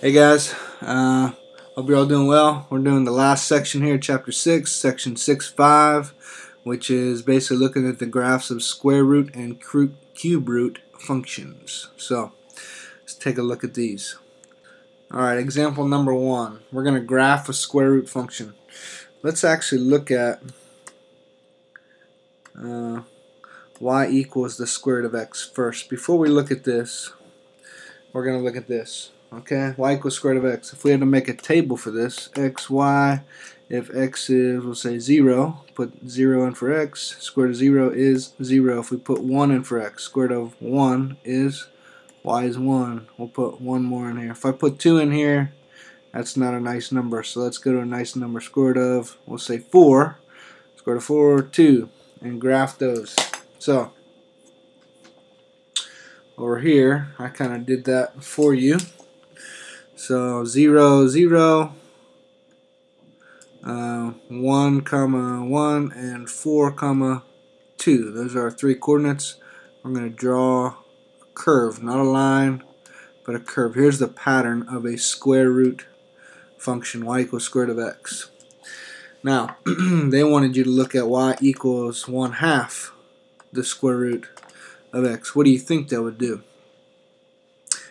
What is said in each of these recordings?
Hey guys, hope you're all doing well. We're doing the last section here, chapter 6, section 6.5, which is basically looking at the graphs of square root and cube root functions. So let's take a look at these. Alright, example number 1. We're going to graph a square root function. Let's actually look at y equals the square root of x first. Before we look at this, we're going to look at this. Okay, y equals square root of x. If we had to make a table for this, x, y, if x is, we'll say 0, put 0 in for x, square root of 0 is 0. If we put 1 in for x, square root of 1 is, y is 1. We'll put 1 more in here. If I put 2 in here, that's not a nice number, so let's go to a nice number, square root of, we'll say 4, square root of 4, 2, and graph those. So, over here, I kind of did that for you. So 0, 0, 1, comma 1, and 4, comma 2. Those are our three coordinates. I'm going to draw a curve, not a line, but a curve. Here's the pattern of a square root function, y equals square root of x. Now, they wanted you to look at y equals 1/2 the square root of x. What do you think that would do?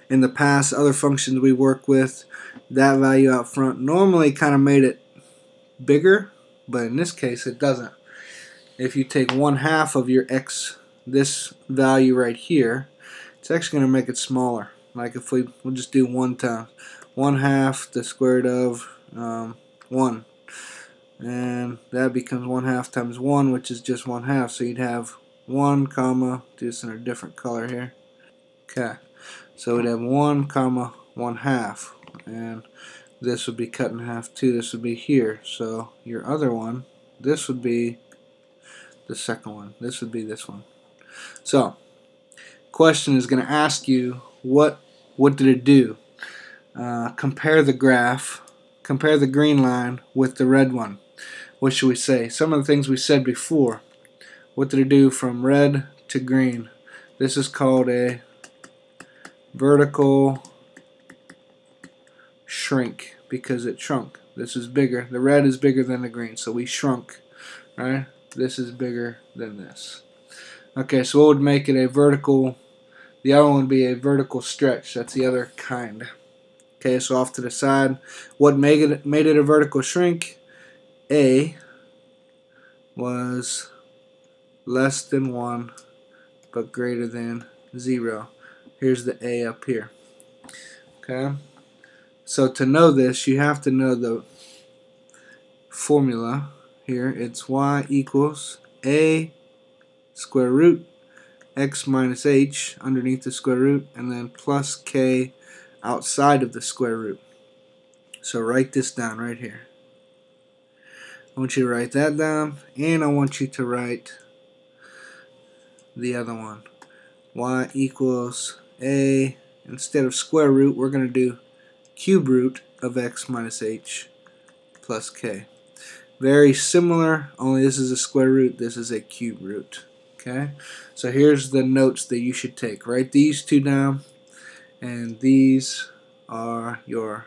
In the past, other functions we work with, that value out front normally kind of made it bigger, but in this case it doesn't. If you take 1/2 of your x, this value right here, it's actually going to make it smaller. Like if we'll just do 1 times 1/2 the square root of 1, and that becomes 1/2 times 1, which is just 1/2. So you'd have 1 comma, do this in a different color here. Okay. So we'd have 1 comma 1/2, and this would be cut in half too. This would be here. So your other one, this would be the second one. This would be this one. So question is going to ask you what did it do? Compare the graph, compare the green line with the red one. What should we say? Some of the things we said before. What did it do from red to green? This is called a vertical shrink because it shrunk. This is bigger. The red is bigger than the green, so we shrunk. Right? This is bigger than this. Okay, so what would make it a vertical? The other one would be a vertical stretch. That's the other kind. Okay, so off to the side, what made it a vertical shrink? A was less than 1 but greater than 0. Here's the A up here. Okay, so to know this, you have to know the formula here. It's y equals a square root x minus h underneath the square root, and then plus k outside of the square root. So write this down right here. I want you to write that down, and I want you to write the other one. Y equals a, instead of square root, we're going to do cube root of x minus h plus k. Very similar, only this is a square root, this is a cube root. Okay, so here's the notes that you should take. Write these two down, and these are your,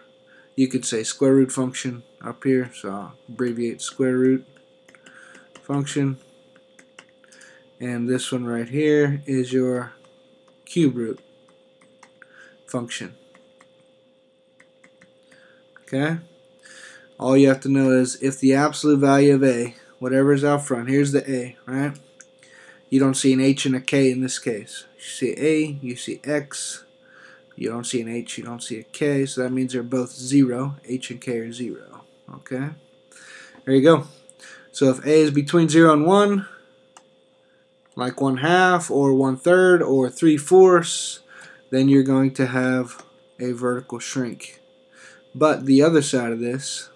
you could say square root function up here, so I'll abbreviate square root function, and this one right here is your cube root function. Okay, all you have to know is if the absolute value of a, whatever is out front, here's the a, right? You don't see an h and a k in this case. You see a, you see x, you don't see an h, you don't see a k, so that means they're both 0. H and k are 0. Okay, there you go. So if a is between 0 and 1, like 1/2 or 1/3 or 3/4, then you're going to have a vertical shrink. But the other side of this,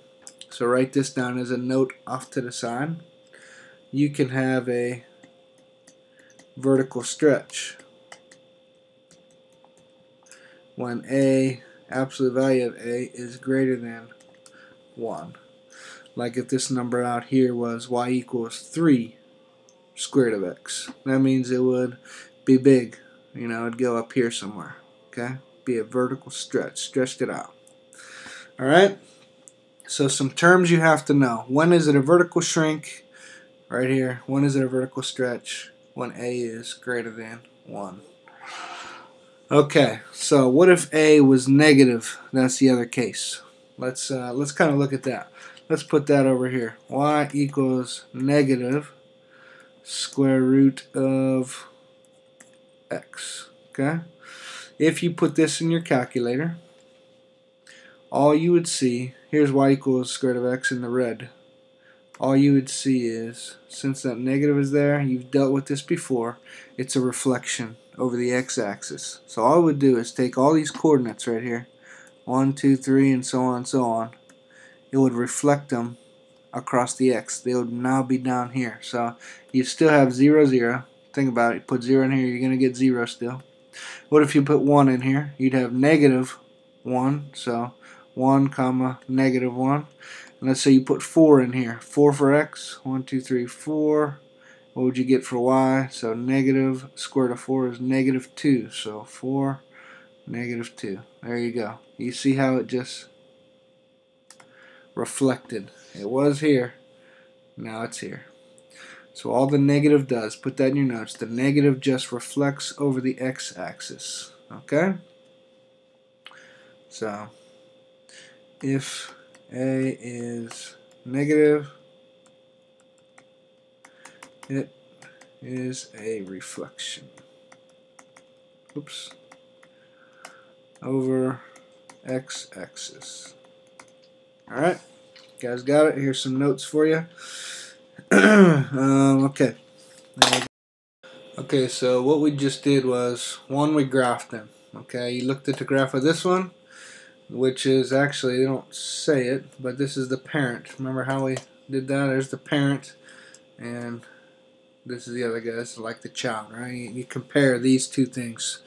so write this down as a note off to the side, you can have a vertical stretch when a, absolute value of a, is greater than 1. Like if this number out here was y equals 3 square root of x, that means it would be big. You know, it'd go up here somewhere. Okay, be a vertical stretch, stretched it out. Alright? So some terms you have to know. When is it a vertical shrink? Right here. When is it a vertical stretch? When A is greater than 1. Okay, so what if A was negative? That's the other case. Let's kind of look at that. Let's put that over here. Y equals negative square root of x. Okay? If you put this in your calculator, all you would see, here's y equals square root of x in the red. All you would see is, since that negative is there, you've dealt with this before, it's a reflection over the x-axis. So all I would do is take all these coordinates right here, 1, 2, 3, and so on and so on. It would reflect them across the x. They would now be down here. So you still have 0, 0. Think about it. You put 0 in here, you're going to get 0 still. What if you put 1 in here? You'd have negative 1. So 1 comma negative 1. And let's say you put 4 in here. 4 for x. 1, 2, 3, 4. What would you get for y? So negative square root of 4 is negative 2. So 4, negative 2. There you go. You see how it just reflected. It was here. Now it's here. So all the negative does, put that in your notes, the negative just reflects over the x-axis. Okay? So if A is negative, it is a reflection. Oops. Over x-axis. Alright, guys got it? Here's some notes for you. Okay. Okay, so what we just did was, one, we graphed them. Okay, you looked at the graph of this one, which is actually, they don't say it, but this is the parent. Remember how we did that? There's the parent, and this is the other guy. This is like the child, right? You compare these two things.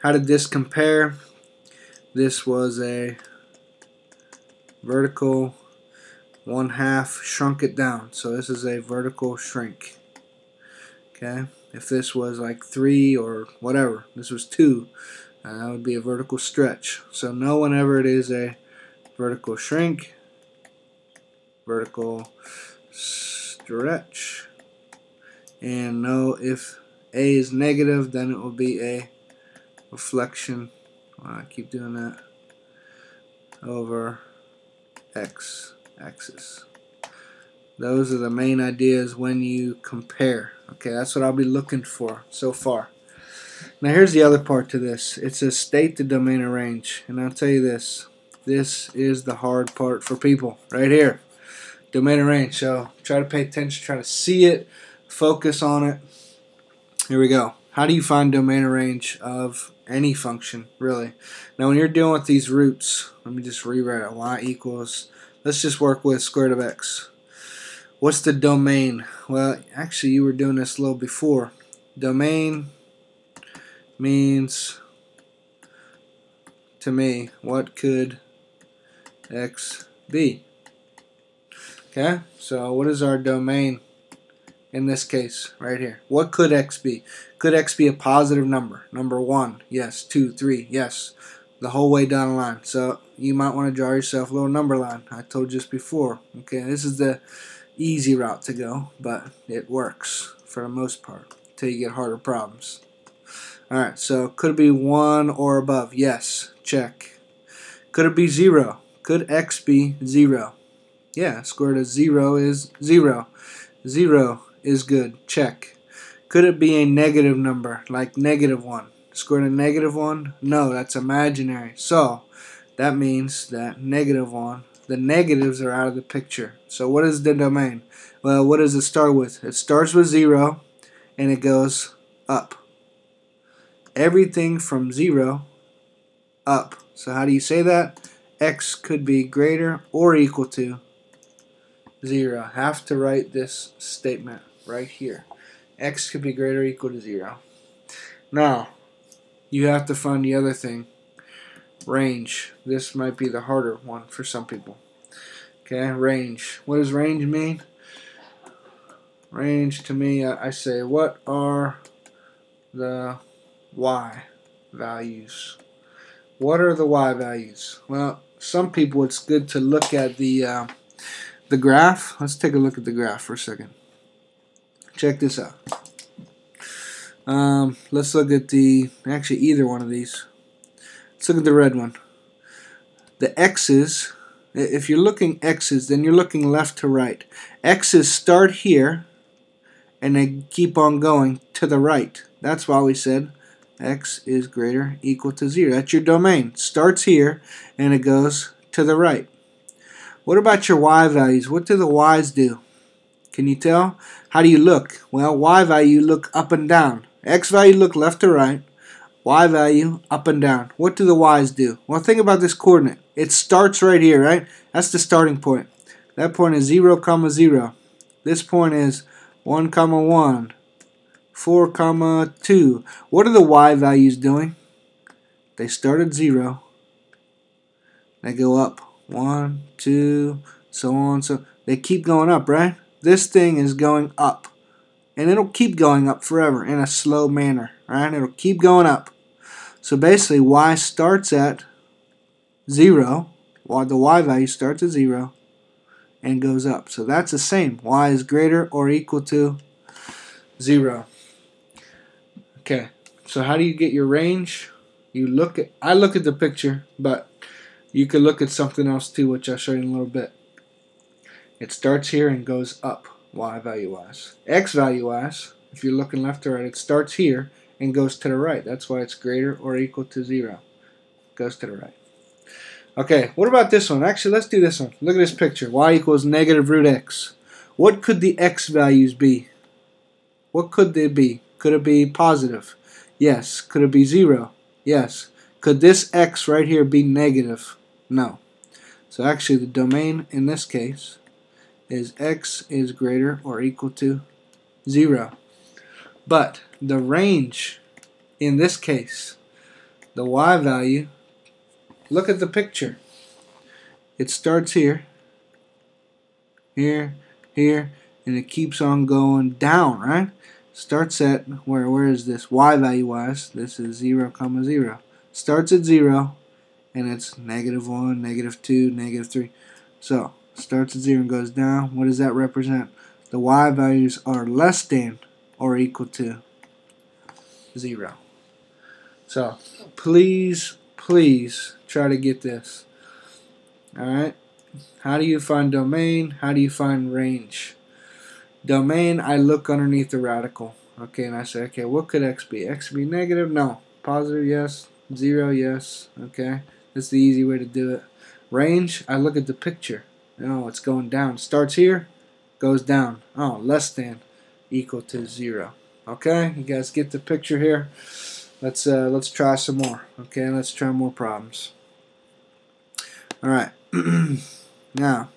How did this compare? This was a vertical 1/2, shrunk it down. So this is a vertical shrink. Okay, if this was like 3 or whatever, this was 2, that would be a vertical stretch. So know whenever it is a vertical shrink, vertical stretch, and know if A is negative, then it will be a reflection. I keep doing that over x-axis. Those are the main ideas when you compare. Okay, that's what I'll be looking for so far. Now here's the other part to this. It says state the domain of range. And I'll tell you this. This is the hard part for people. Right here. Domain of range. So try to pay attention. Try to see it. Focus on it. Here we go. How do you find domain of range of any function, really? Now when you're dealing with these roots, let me just rewrite it. Y equals, let's just work with square root of x. What's the domain? Well, actually you were doing this a little before. Domain means, to me, what could x be? Okay, so what is our domain in this case right here? What could x be? Could x be a positive number? Number 1, yes. 2, 3, yes. The whole way down the line. So you might want to draw yourself a little number line. I told you this before. Okay, this is the easy route to go, but it works for the most part until you get harder problems. Alright, so could it be 1 or above? Yes. Check. Could it be 0? Could x be 0? Yeah, square root of 0 is 0. 0 is good. Check. Could it be a negative number, like negative 1? Square root of negative 1? No, that's imaginary. So, that means that negative 1, the negatives are out of the picture. So what is the domain? Well, what does it start with? It starts with 0, and it goes up. Everything from 0 up. So how do you say that? X could be greater or equal to 0. Have to write this statement right here. X could be greater or equal to 0. Now, you have to find the other thing. Range. This might be the harder one for some people. Okay, range. What does range mean? Range, to me, I say, what are the y values? What are the y values? Well, some people it's good to look at the graph. Let's take a look at the graph for a second. Check this out. Let's look at actually either one of these. Let's look at the red one. The x's, if you're looking x's, then you're looking left to right. X's start here and they keep on going to the right. That's why we said x is greater equal to 0. That's your domain. Starts here and it goes to the right. What about your y values? What do the y's do? Can you tell? How do you look? Well, y value look up and down. X value look left to right. Y value up and down. What do the y's do? Well, think about this coordinate. It starts right here, right? That's the starting point. That point is 0, 0. This point is 1, 1, 4, 2. What are the y values doing? They start at 0. They go up 1, 2, so on. So they keep going up, right? This thing is going up. And it'll keep going up forever in a slow manner, right? It'll keep going up. So basically, y starts at 0. The y value starts at 0 and goes up. So that's the same. Y is greater or equal to 0. Okay. So how do you get your range? I look at the picture, but you could look at something else too, which I'll show you in a little bit. It starts here and goes up, y value wise. X value wise, if you're looking left to right, it starts here and goes to the right. That's why it's greater or equal to 0. Goes to the right. Okay, what about this one? Actually, let's do this one. Look at this picture. Y equals negative root x. What could the x values be? What could they be? Could it be positive? Yes. Could it be 0? Yes. Could this x right here be negative? No. So actually the domain in this case is x is greater or equal to 0. But the range in this case, the y value, look at the picture. It starts here, here, here, and it keeps on going down, right? Starts at, where is this? Y value wise, this is 0, 0. Starts at 0, and it's negative 1, negative 2, negative 3. So, starts at 0 and goes down. What does that represent? The y values are less than or equal to 0. So, please try to get this. Alright? How do you find domain? How do you find range? Domain, I look underneath the radical. Okay, and I say, okay, what could x be? X be negative? No. Positive, yes. 0, yes. Okay, that's the easy way to do it. Range, I look at the picture. Oh, it's going down. Starts here, goes down. Oh, less than equal to 0. Okay, you guys get the picture here. Let's try some more. Okay, let's try more problems. All right. Now,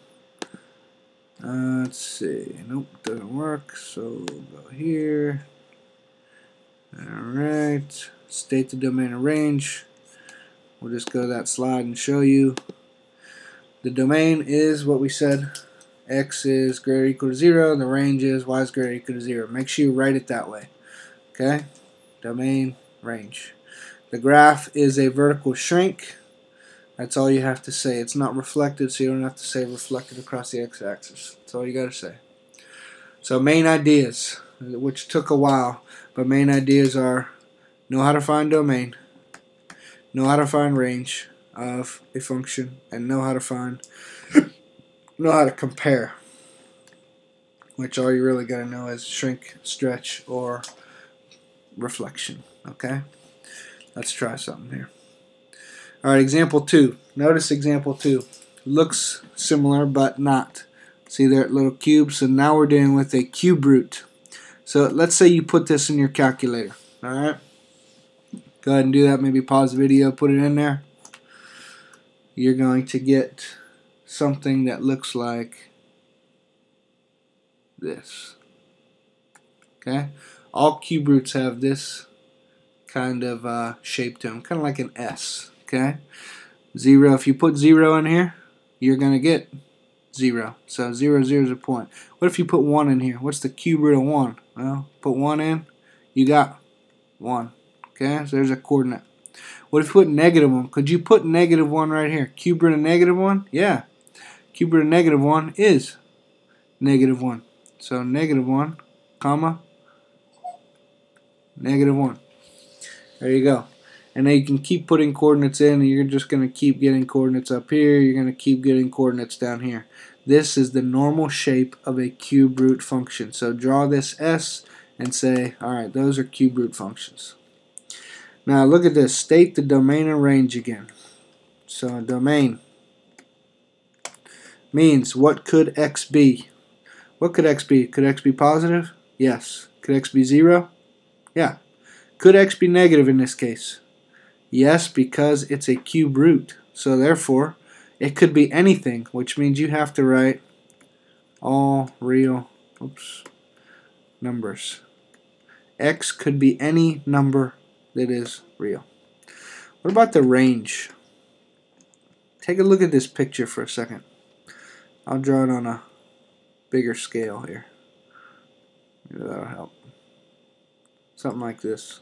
let's see. Nope, doesn't work. So go here. All right. State the domain of range. We'll just go to that slide and show you. The domain is what we said. X is greater or equal to 0. The range is y is greater or equal to 0. Make sure you write it that way. Okay? Domain, range. The graph is a vertical shrink. That's all you have to say. It's not reflected, so you don't have to say reflected across the x-axis. That's all you got to say. So main ideas, which took a while, but main ideas are know how to find domain, know how to find range of a function, and know how to compare. Which all you really got to know is shrink, stretch, or reflection. Okay? Let's try something here. Alright, example 2. Notice example 2. Looks similar, but not. See there, little cubes. So now we're dealing with a cube root. So let's say you put this in your calculator. Alright? Go ahead and do that. Maybe pause the video, put it in there. You're going to get something that looks like this. Okay? All cube roots have this kind of shape to them. Kind of like an S. Okay? 0. If you put 0 in here, you're going to get 0. So 0, 0 is a point. What if you put 1 in here? What's the cube root of 1? Well, put 1 in, you got 1. Okay? So there's a coordinate. What if you put -1? Could you put -1 right here? Cube root of -1? Yeah. Cube root of -1 is -1. So -1, comma, -1. There you go. And then you can keep putting coordinates in, and you're just going to keep getting coordinates up here. You're going to keep getting coordinates down here. This is the normal shape of a cube root function. So draw this S and say, alright, those are cube root functions. Now look at this. State the domain and range again. So a domain means what could X be? What could X be? Could X be positive? Yes. Could X be 0? Yeah. Could X be negative in this case? Yes, because it's a cube root. So therefore, it could be anything, which means you have to write all real numbers. X could be any number that is real. What about the range? Take a look at this picture for a second. I'll draw it on a bigger scale here. Maybe that'll help. Something like this.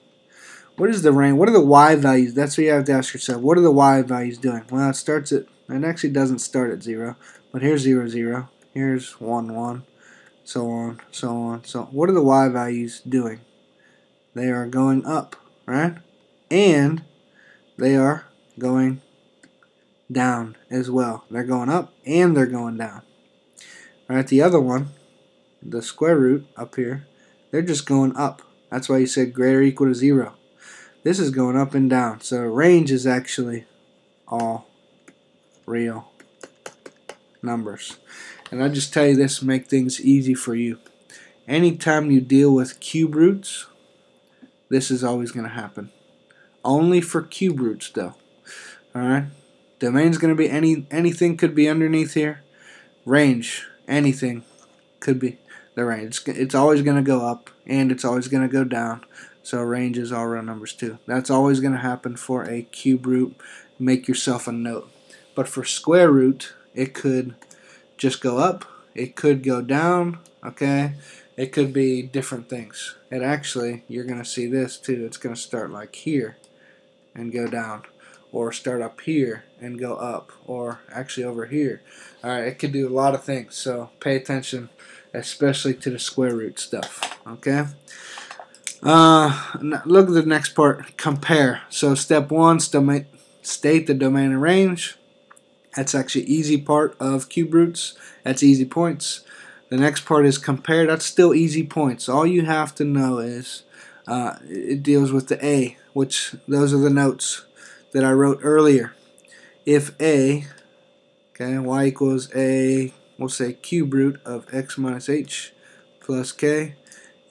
What is the range? What are the y values? That's what you have to ask yourself. What are the y values doing? Well, it starts at, it actually doesn't start at 0, but here's 0, 0. Here's 1, 1, so on, so on. So what are the y values doing? They are going up, right? And they are going down as well. They're going up and they're going down. All right, the other one, the square root up here, they're just going up. That's why you said greater or equal to 0. This is going up and down. So range is actually all real numbers. And I just tell you this to make things easy for you. Anytime you deal with cube roots, this is always going to happen. Only for cube roots though. Alright? Domain's going to be anything could be underneath here. Range, anything could be the range. It's always going to go up and it's always going to go down. So range is all real numbers too. That's always going to happen for a cube root. Make yourself a note. But for square root, it could just go up. It could go down. Okay? It could be different things. And actually, you're going to see this too. It's going to start like here and go down. Or start up here and go up. Or actually over here. Alright, it could do a lot of things. So pay attention, especially to the square root stuff. Okay? Look at the next part. Compare. So step 1, state the domain and range. That's actually easy part of cube roots. That's easy points. The next part is compare. That's still easy points. All you have to know is it deals with the A, which those are the notes that I wrote earlier. If A, okay, y equals a, we'll say cube root of x minus h plus k.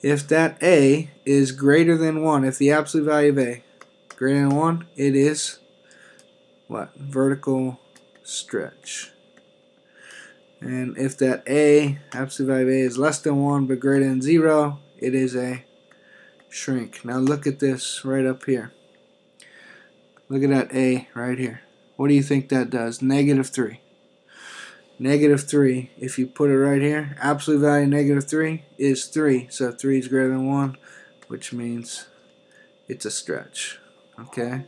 If that A is greater than 1, if the absolute value of A greater than 1, it is what? Vertical stretch. And if that A, absolute value of A is less than 1 but greater than 0, it is a shrink. Now look at this right up here. Look at that A right here. What do you think that does? -3. -3, if you put it right here, absolute value -3 is 3. So 3 is greater than 1, which means it's a stretch. Okay?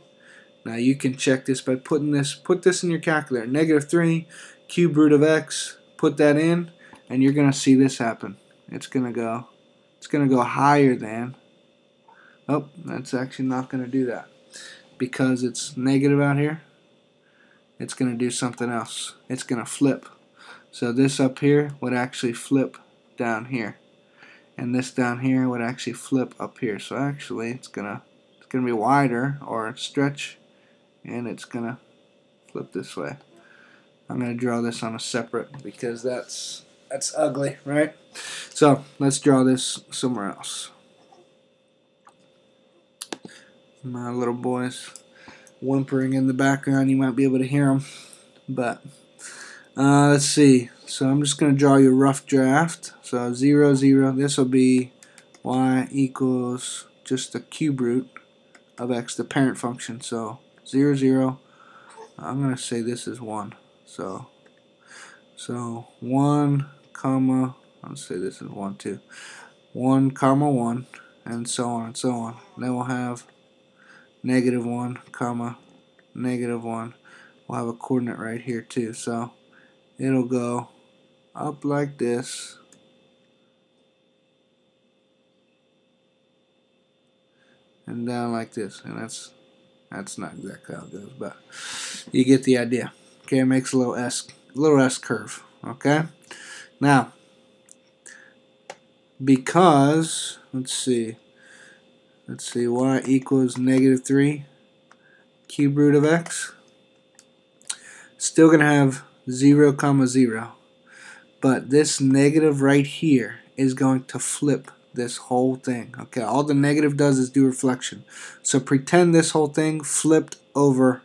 Now you can check this by put this in your calculator. -3, cube root of x, put that in, and you're gonna see this happen. It's gonna go higher than, oh, that's actually not gonna do that. Because it's negative out here, it's gonna do something else. It's gonna flip. So this up here would actually flip down here, and this down here would actually flip up here. So actually, it's gonna be wider or stretch, and it's gonna flip this way. I'm gonna draw this on a separate because that's ugly, right? So let's draw this somewhere else. My little boys whimpering in the background. You might be able to hear them, but. Let's see. So I'm just going to draw you a rough draft. So 0, 0. This will be y equals just the cube root of x, the parent function. So 0, 0. I'm going to say this is 1. So 1, comma. I'll say this is 1, 2. 1, comma 1, and so on and so on. And then we'll have negative 1, comma, negative 1. We'll have a coordinate right here too. So it'll go up like this, and down like this. And that's not exactly how it goes, but you get the idea. Okay, it makes a little S curve. Okay, now because let's see, y equals negative 3 cube root of x. Still gonna have 0, comma 0, but this negative right here is going to flip this whole thing. Okay, all the negative does is do reflection. So pretend this whole thing flipped over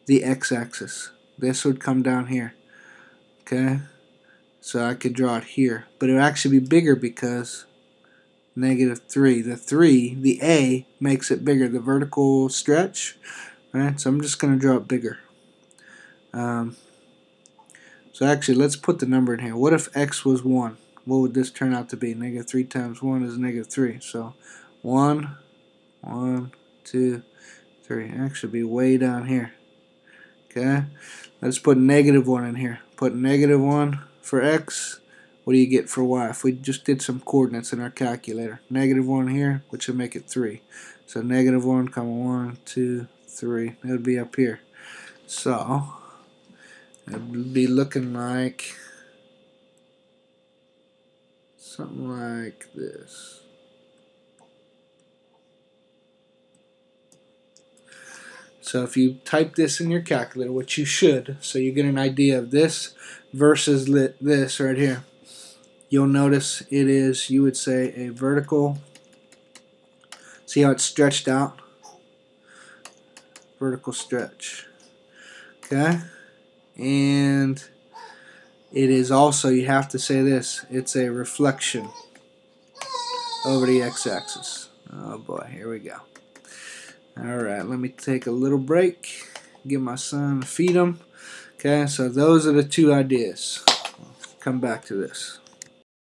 the x-axis. This would come down here. Okay, so I could draw it here, but it would actually be bigger because negative 3. The A makes it bigger, the vertical stretch. Right, so I'm just going to draw it bigger. So actually, let's put the number in here. What if x was 1? What would this turn out to be? Negative 3 times 1 is negative 3. So 1, 1, 2, 3. X should be way down here. Okay, let's put negative 1 in here. Put negative 1 for x. What do you get for y? If we just did some coordinates in our calculator. Negative 1 here, which would make it 3. So negative 1, comma 1, 2, 3. It would be up here. So it would be looking like something like this. So if you type this in your calculator, which you should, so you get an idea of this versus this right here, you'll notice it is, you would say, a vertical. See how it's stretched out? Vertical stretch. Okay? And it is also, you have to say this, it's a reflection over the x-axis. Oh boy, here we go. Alright, let me take a little break, give my son, feed him. Okay, so those are the two ideas. I'll come back to this.